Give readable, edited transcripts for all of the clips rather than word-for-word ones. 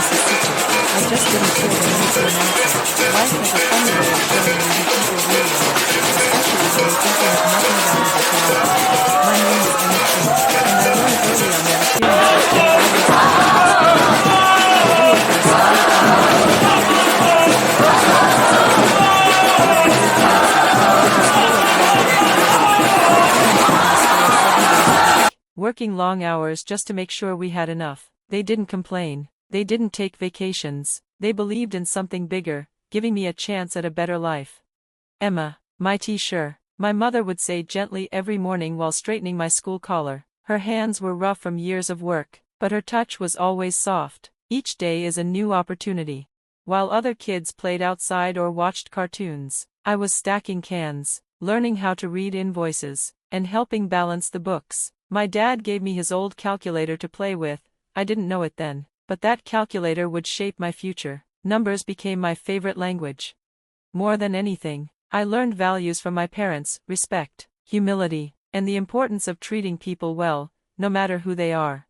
us a secret. I just didn't feel the need to announce it. Life has a funny way of showing you who people really are, especially when you think you have nothing valuable to offer. My name is Emma King, and I learned early on that appearances don't always equal personality. I grew up in a small town where my parents emphasized success and education. I was very fancy, which is full of love and clarity. My parents made me stay up 7 days a week, working long hours just to make sure we had enough. They didn't complain. They didn't take vacations. They believed in something bigger, giving me a chance at a better life. Emma, my teacher, my mother would say gently every morning while straightening my school collar. Her hands were rough from years of work, but her touch was always soft. Each day is a new opportunity. While other kids played outside or watched cartoons, I was stacking cans, learning how to read invoices, and helping balance the books. My dad gave me his old calculator to play with. I didn't know it then, but that calculator would shape my future. Numbers became my favorite language. More than anything, I learned values from my parents: respect, humility, and the importance of treating people well, no matter who they are.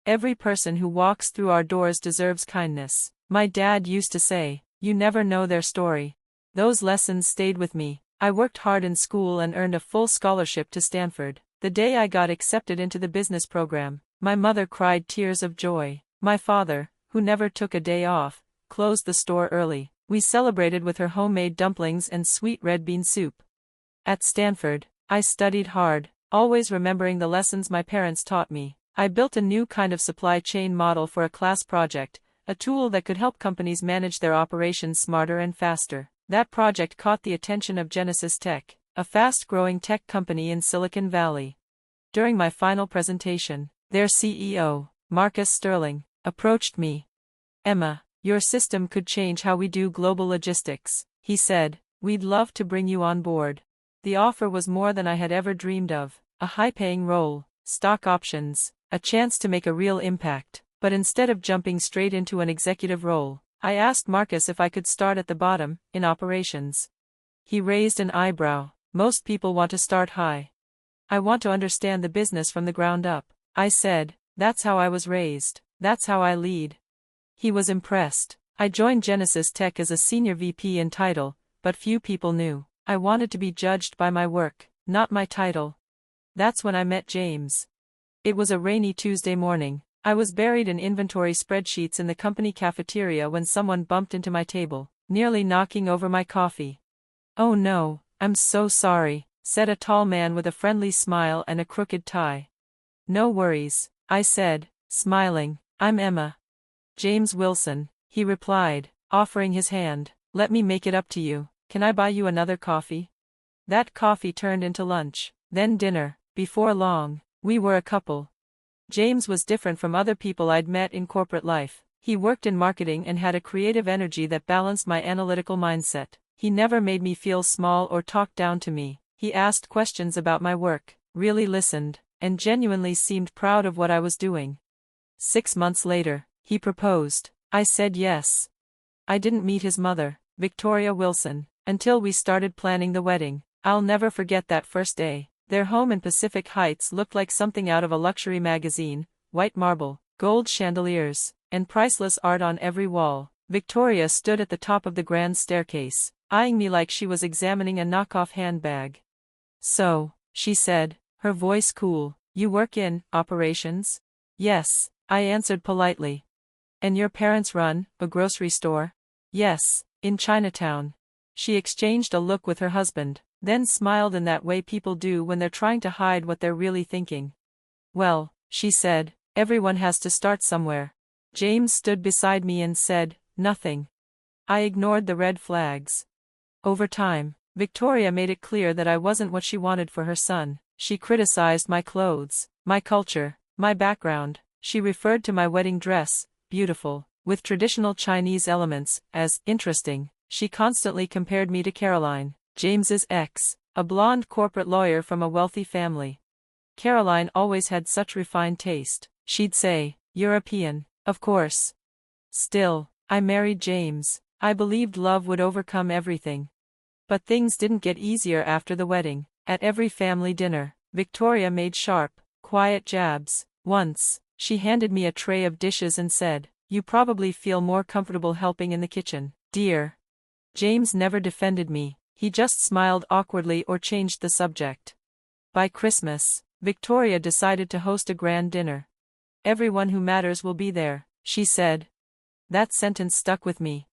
Every person who walks through our doors deserves kindness. My dad used to say, "You never know their story." Those lessons stayed with me. I worked hard in school and earned a full scholarship to Stanford. The day I got accepted into the business program, my mother cried tears of joy. My father, who never took a day off, closed the store early. We celebrated with her homemade dumplings and sweet red bean soup. At Stanford, I studied hard, always remembering the lessons my parents taught me. I built a new kind of supply chain model for a class project, a tool that could help companies manage their operations smarter and faster. That project caught the attention of Genesis Tech, a fast-growing tech company in Silicon Valley. During my final presentation, their CEO, Marcus Sterling, approached me. "Emma, your system could change how we do global logistics," he said. "We'd love to bring you on board." The offer was more than I had ever dreamed of: a high-paying role, stock options, a chance to make a real impact. But instead of jumping straight into an executive role, I asked Marcus if I could start at the bottom, in operations. He raised an eyebrow. "Most people want to start high. I want to understand the business from the ground up," I said. "That's how I was raised. That's how I lead." He was impressed. I joined Genesis Tech as a senior VP in title, but few people knew. I wanted to be judged by my work, not my title. That's when I met James. It was a rainy Tuesday morning. I was buried in inventory spreadsheets in the company cafeteria when someone bumped into my table, nearly knocking over my coffee. "Oh no, I'm so sorry," said a tall man with a friendly smile and a crooked tie. "No worries," I said, smiling. "I'm Emma." "James Wilson," he replied, offering his hand. "Let me make it up to you. Can I buy you another coffee?" That coffee turned into lunch, then dinner. Before long, we were a couple. James was different from other people I'd met in corporate life. He worked in marketing and had a creative energy that balanced my analytical mindset. He never made me feel small or talked down to me. He asked questions about my work, really listened, and genuinely seemed proud of what I was doing. 6 months later, he proposed. I said yes. I didn't meet his mother, Victoria Wilson, until we started planning the wedding. I'll never forget that first day. Their home in Pacific Heights looked like something out of a luxury magazine: white marble, gold chandeliers, and priceless art on every wall. Victoria stood at the top of the grand staircase, eyeing me like she was examining a knockoff handbag. "So," she said, her voice cool, "you work in operations?" "Yes," I answered politely. "And your parents run a grocery store?" "Yes, in Chinatown." She exchanged a look with her husband, then smiled in that way people do when they're trying to hide what they're really thinking. "Well," she said, "everyone has to start somewhere." James stood beside me and said, "Nothing." I ignored the red flags. Over time, Victoria made it clear that I wasn't what she wanted for her son. She criticized my clothes, my culture, my background. She referred to my wedding dress, beautiful, with traditional Chinese elements, as interesting. She constantly compared me to Caroline, James's ex, a blonde corporate lawyer from a wealthy family. Caroline always had such refined taste. She'd say, "European, of course." Still, I married James. I believed love would overcome everything. But things didn't get easier after the wedding. At every family dinner, Victoria made sharp, quiet jabs. Once, she handed me a tray of dishes and said, You probably feel more comfortable helping in the kitchen, dear. James never defended me, he just smiled awkwardly or changed the subject. By Christmas, Victoria decided to host a grand dinner. Everyone who matters will be there, she said. That sentence stuck with me.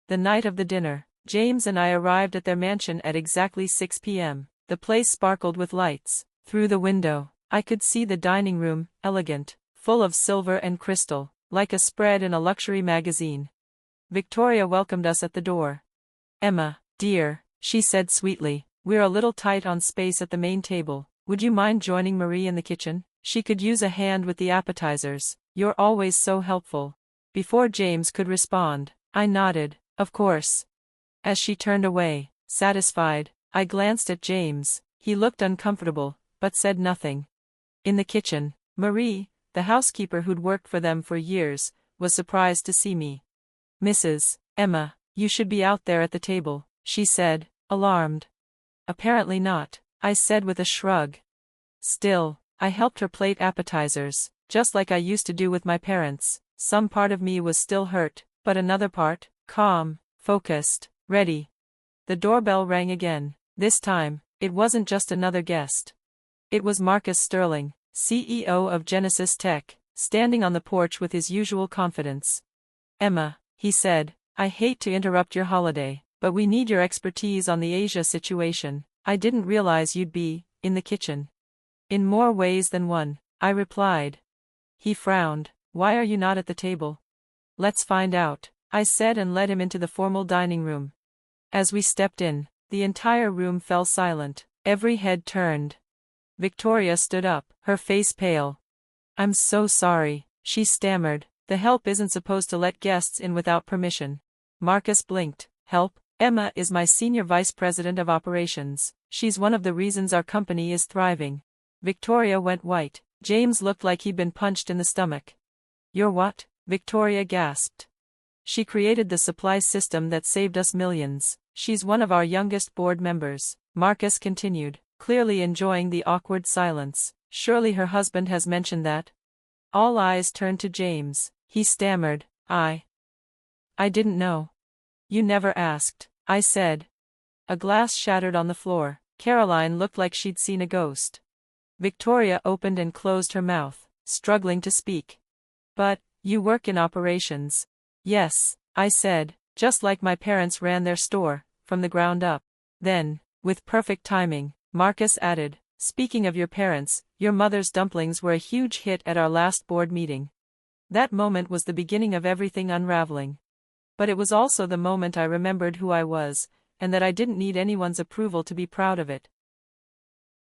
The night of the dinner, James and I arrived at their mansion at exactly 6 p.m. The place sparkled with lights. Through the window, I could see the dining room, elegant, full of silver and crystal, like a spread in a luxury magazine. Victoria welcomed us at the door. Emma, dear, she said sweetly, we're a little tight on space at the main table. Would you mind joining Marie in the kitchen? She could use a hand with the appetizers. You're always so helpful. Before James could respond, I nodded, of course. As she turned away, satisfied, I glanced at James. He looked uncomfortable, but said nothing. In the kitchen, Marie, the housekeeper who'd worked for them for years, was surprised to see me. Mrs. Emma, you should be out there at the table, she said, alarmed. Apparently not, I said with a shrug. Still, I helped her plate appetizers, just like I used to do with my parents. Some part of me was still hurt, but another part, calm, focused, ready. The doorbell rang again. This time, it wasn't just another guest. It was Marcus Sterling, CEO of Genesis Tech, standing on the porch with his usual confidence. Emma, he said, I hate to interrupt your holiday, but we need your expertise on the Asia situation. I didn't realize you'd be in the kitchen. In more ways than one, I replied. He frowned. Why are you not at the table? Let's find out, I said and led him into the formal dining room. As we stepped in, the entire room fell silent. Every head turned. Victoria stood up, her face pale. I'm so sorry, she stammered. The help isn't supposed to let guests in without permission. Marcus blinked. Help? Emma is my senior vice president of operations. She's one of the reasons our company is thriving. Victoria went white. James looked like he'd been punched in the stomach. You're what? Victoria gasped. She created the supply system that saved us millions. She's one of our youngest board members, Marcus continued, clearly enjoying the awkward silence. Surely her husband has mentioned that? All eyes turned to James. He stammered, I didn't know. You never asked, I said. A glass shattered on the floor. Caroline looked like she'd seen a ghost. Victoria opened and closed her mouth, struggling to speak. But, you work in operations. Yes, I said, just like my parents ran their store, from the ground up. Then, with perfect timing, Marcus added, speaking of your parents, your mother's dumplings were a huge hit at our last board meeting. That moment was the beginning of everything unraveling. But it was also the moment I remembered who I was, and that I didn't need anyone's approval to be proud of it.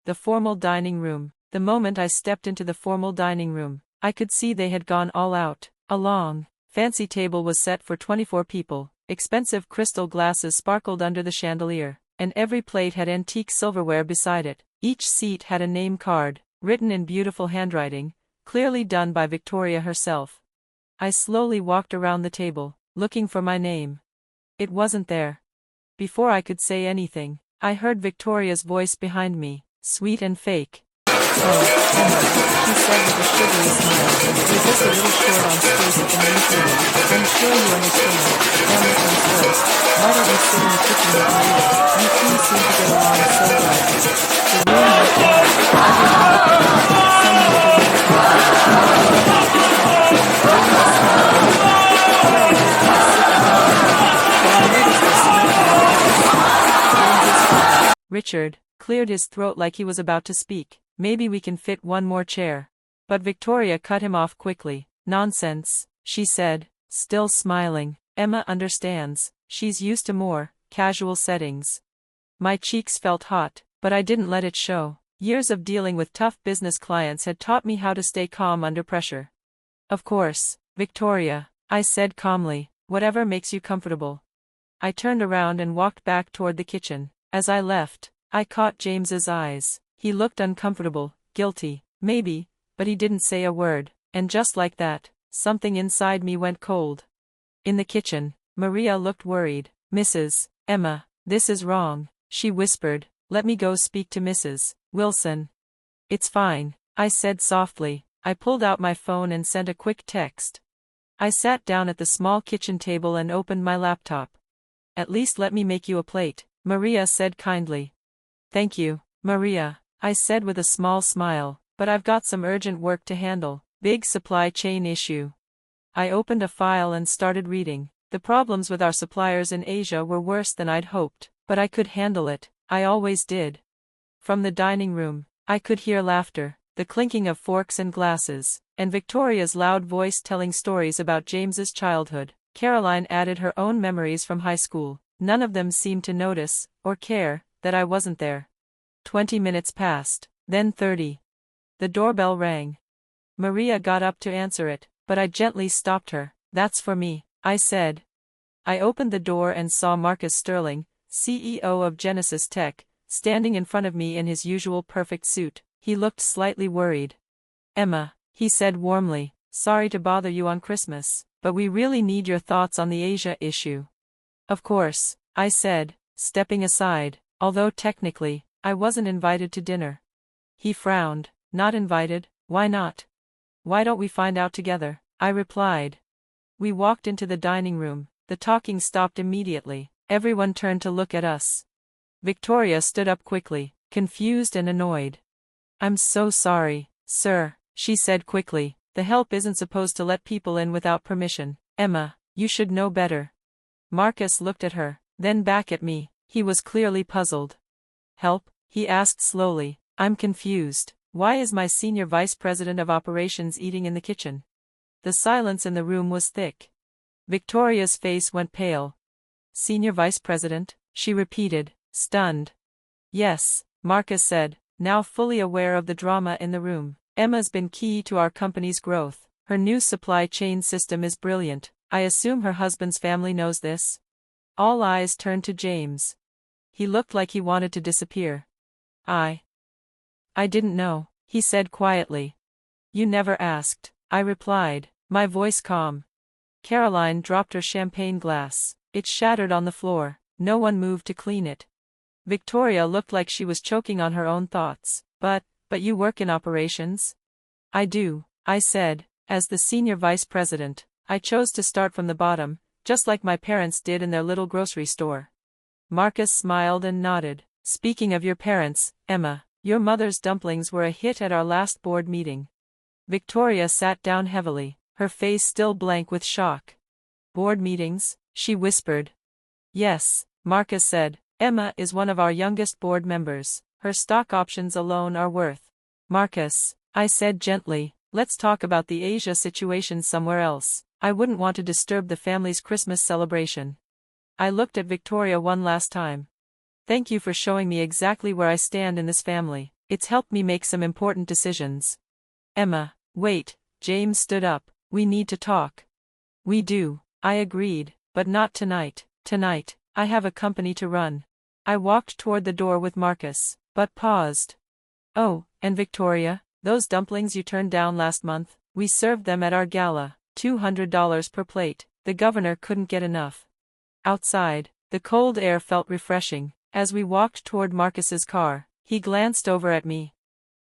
The formal dining room. The moment I stepped into the formal dining room, I could see they had gone all out. A long, fancy table was set for 24 people, expensive crystal glasses sparkled under the chandelier, and every plate had antique silverware beside it. Each seat had a name card, written in beautiful handwriting, clearly done by Victoria herself. I slowly walked around the table, looking for my name. It wasn't there. Before I could say anything, I heard Victoria's voice behind me, sweet and fake. Oh, Emma, she said with a sugary smile, you're just a little short on space at the main table. I'm sure you understand. Family comes first. Why don't you sit in the kitchen with Maria? You two seem to get along so well. The room went quiet. Everyone looked at me. Some were Richard cleared his throat like he was about to speak. Maybe we can fit one more chair. But Victoria cut him off quickly. Nonsense, she said, still smiling. Emma understands. She's used to more casual settings. My cheeks felt hot, but I didn't let it show. Years of dealing with tough business clients had taught me how to stay calm under pressure. Of course, Victoria, I said calmly, whatever makes you comfortable. I turned around and walked back toward the kitchen. As I left, I caught James's eyes. He looked uncomfortable, guilty, maybe, but he didn't say a word, and just like that, something inside me went cold. In the kitchen, Maria looked worried. Mrs. Emma, this is wrong, she whispered. Let me go speak to Mrs. Wilson. It's fine, I said softly. I pulled out my phone and sent a quick text. I sat down at the small kitchen table and opened my laptop. At least let me make you a plate, Maria said kindly. Thank you, Maria, I said with a small smile, but I've got some urgent work to handle. Big supply chain issue. I opened a file and started reading. The problems with our suppliers in Asia were worse than I'd hoped, but I could handle it. I always did. From the dining room, I could hear laughter, the clinking of forks and glasses, and Victoria's loud voice telling stories about James's childhood. Caroline added her own memories from high school. None of them seemed to notice, or care, that I wasn't there. 20 minutes passed, then 30. The doorbell rang. Maria got up to answer it, but I gently stopped her. That's for me, I said. I opened the door and saw Marcus Sterling, CEO of Genesis Tech, standing in front of me in his usual perfect suit. He looked slightly worried. Emma, he said warmly, sorry to bother you on Christmas, but we really need your thoughts on the Asia issue. Of course, I said, stepping aside, although technically, I wasn't invited to dinner. He frowned. Not invited? Why not? Why don't we find out together? I replied. We walked into the dining room. The talking stopped immediately. Everyone turned to look at us. Victoria stood up quickly, confused and annoyed. I'm so sorry, sir, she said quickly. The help isn't supposed to let people in without permission. Emma, you should know better. Marcus looked at her, then back at me. He was clearly puzzled. Help? He asked slowly. I'm confused. Why is my senior vice president of operations eating in the kitchen? The silence in the room was thick. Victoria's face went pale. Senior vice president? She repeated, stunned. Yes, Marcus said, now fully aware of the drama in the room. Emma's been key to our company's growth. Her new supply chain system is brilliant. I assume her husband's family knows this? All eyes turned to James. He looked like he wanted to disappear. I didn't know, he said quietly. You never asked, I replied, my voice calm. Caroline dropped her champagne glass. It shattered on the floor. No one moved to clean it. Victoria looked like she was choking on her own thoughts. But you work in operations? I do, I said. As the senior vice president, I chose to start from the bottom, just like my parents did in their little grocery store. Marcus smiled and nodded. Speaking of your parents, Emma, your mother's dumplings were a hit at our last board meeting. Victoria sat down heavily, her face still blank with shock. Board meetings? She whispered. Yes, Marcus said. Emma is one of our youngest board members. Her stock options alone are worth. Marcus, I said gently, let's talk about the Asia situation somewhere else. I wouldn't want to disturb the family's Christmas celebration. I looked at Victoria one last time. Thank you for showing me exactly where I stand in this family. It's helped me make some important decisions. Emma, wait, James stood up. We need to talk. We do, I agreed, but not tonight. Tonight, I have a company to run. I walked toward the door with Marcus, but paused. Oh, and Victoria, those dumplings you turned down last month, we served them at our gala, $200 per plate. The governor couldn't get enough. Outside, the cold air felt refreshing. As we walked toward Marcus's car, he glanced over at me.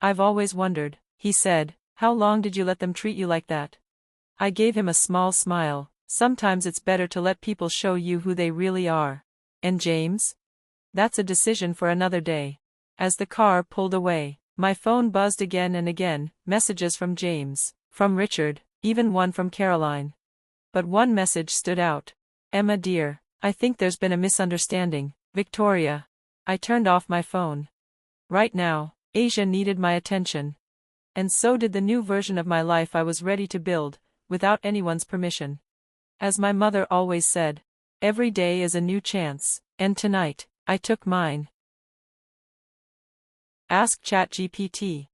I've always wondered, he said, how long did you let them treat you like that? I gave him a small smile. Sometimes it's better to let people show you who they really are. And James? That's a decision for another day. As the car pulled away, my phone buzzed again and again, messages from James, from Richard, even one from Caroline. But one message stood out. Emma dear, I think there's been a misunderstanding. Victoria. I turned off my phone. Right now, Asia needed my attention. And so did the new version of my life I was ready to build, without anyone's permission. As my mother always said, every day is a new chance, and tonight, I took mine. Ask ChatGPT.